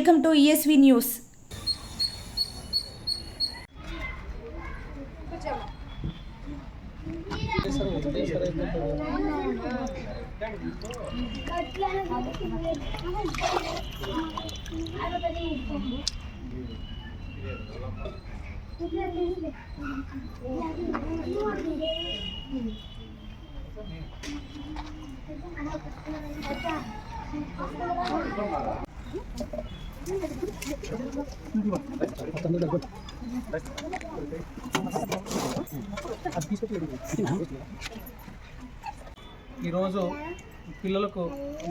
Welcome to ESV news. ఈరోజు పిల్లలకు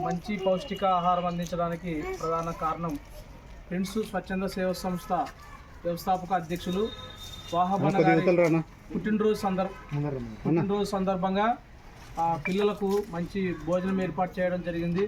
మంచి పౌష్టిక ఆహారం అందించడానికి ప్రధాన కారణం ప్రిన్స్ స్వచ్ఛంద సేవా సంస్థ వ్యవస్థాపక అధ్యక్షులు వాహబన్న గారి పుట్టినరోజు సందర్భంగా పిల్లలకు మంచి భోజనం ఏర్పాటు చేయడం జరిగింది.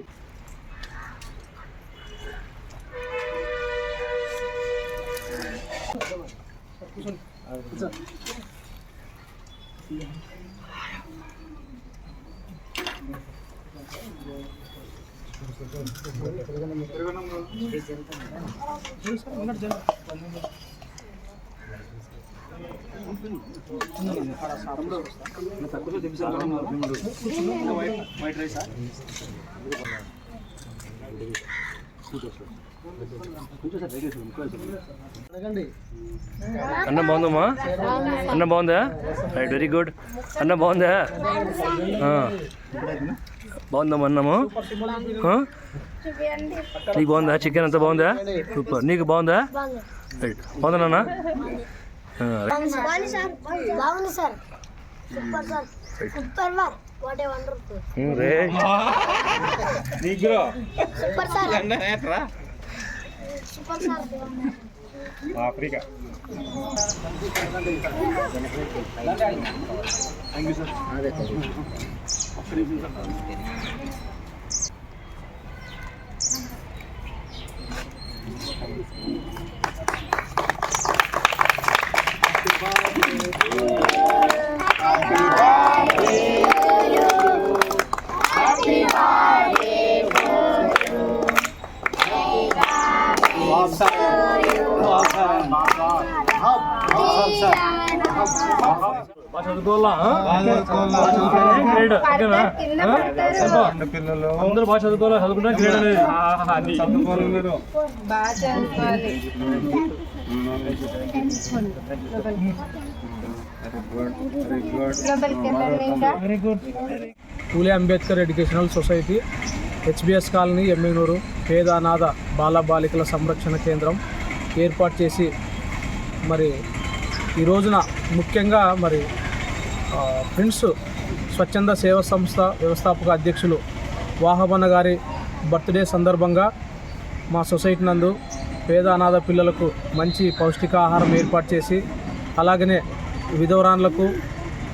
అన్న బాగుందమ్మా, అన్న బాగుందా? Right, very good. అన్న బాగుందా? బాగుందమ్మా అన్నము. నీకు బాగుందా? చికెన్ అంతా బాగుందా? సూపర్. నీకు బాగుందా? రైట్, బాగుందా నాన్న? ఆఫ్రికా పిల్లలు అందరూ బాగా చదువుకోవాలి, చదువుకుంటే గ్రేడ్ అనేది చదువుకోవాలి. మీరు very good. Phule Ambedkar educational society, HBS colony, Emmiganur పేద అనాథ బాలబాలికల సంరక్షణ కేంద్రం ఏర్పాటు చేసి మరి ఈ రోజున ముఖ్యంగా మరి ప్రిన్స్ స్వచ్ఛంద సేవా సంస్థ వ్యవస్థాపక అధ్యక్షులు వాహబన్న గారి బర్త్డే సందర్భంగా మా సొసైటీ నందు పేద అనాథ పిల్లలకు మంచి పౌష్టికాహారం ఏర్పాటు చేసి అలాగనే విధవరాన్లకు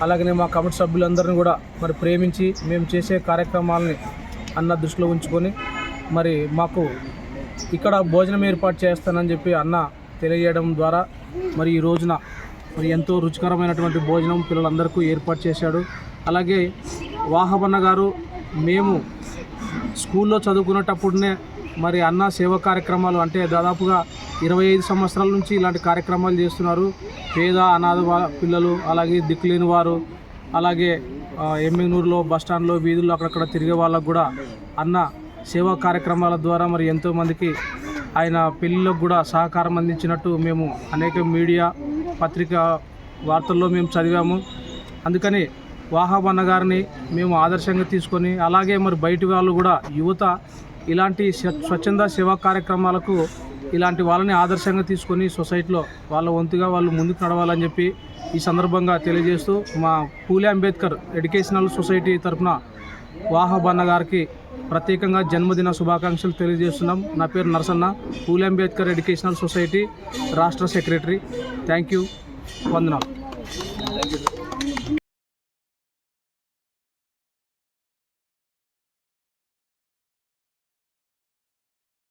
అలాగనే మా కమిటీ సభ్యులందరినీ కూడా మరి ప్రేమించి మేము చేసే కార్యక్రమాలని అన్న దృష్టిలో ఉంచుకొని మరి మాకు ఇక్కడ భోజనం ఏర్పాటు చేస్తానని చెప్పి అన్న తెలియజేయడం ద్వారా మరి ఈ రోజున మరి ఎంతో రుచికరమైనటువంటి భోజనం పిల్లలందరికీ ఏర్పాటు చేశాడు. అలాగే వాహబన్న గారు మేము స్కూల్లో చదువుకునేటప్పుడునే మరి అన్న సేవా కార్యక్రమాలు అంటే దాదాపుగా 25 సంవత్సరాల నుంచి ఇలాంటి కార్యక్రమాలు చేస్తున్నారు. పేద అనాథ పిల్లలు, అలాగే దిక్కులేని వారు, అలాగే ఎమ్మిగనూరులో బస్టాండ్లో వీధుల్లో అక్కడక్కడ తిరిగే వాళ్ళకు కూడా అన్న సేవా కార్యక్రమాల ద్వారా మరి ఎంతోమందికి ఆయన పెళ్ళిళ్ళకు కూడా సహకారం అందించినట్టు మేము అనేక మీడియా పత్రిక వార్తల్లో మేము చదివాము. అందుకని వాహబన్న గారిని మేము ఆదర్శంగా తీసుకొని అలాగే మరి బయటి వాళ్ళు కూడా యువత ఇలాంటి స్వచ్ఛంద సేవా కార్యక్రమాలకు ఇలాంటి వాళ్ళని ఆదర్శంగా తీసుకొని సొసైటీలో వాళ్ళ వంతుగా వాళ్ళు ముందుకు నడవాలని చెప్పి ఈ సందర్భంగా తెలియజేస్తూ మా పూలే అంబేద్కర్ ఎడ్యుకేషనల్ సొసైటీ తరఫున వాహబన్న గారికి ప్రత్యేకంగా జన్మదిన శుభాకాంక్షలు తెలియజేస్తున్నాం. నా పేరు నరసన్న, పూలే అంబేద్కర్ ఎడ్యుకేషనల్ సొసైటీ రాష్ట్ర సెక్రటరీ. Thank you. వందనాలు.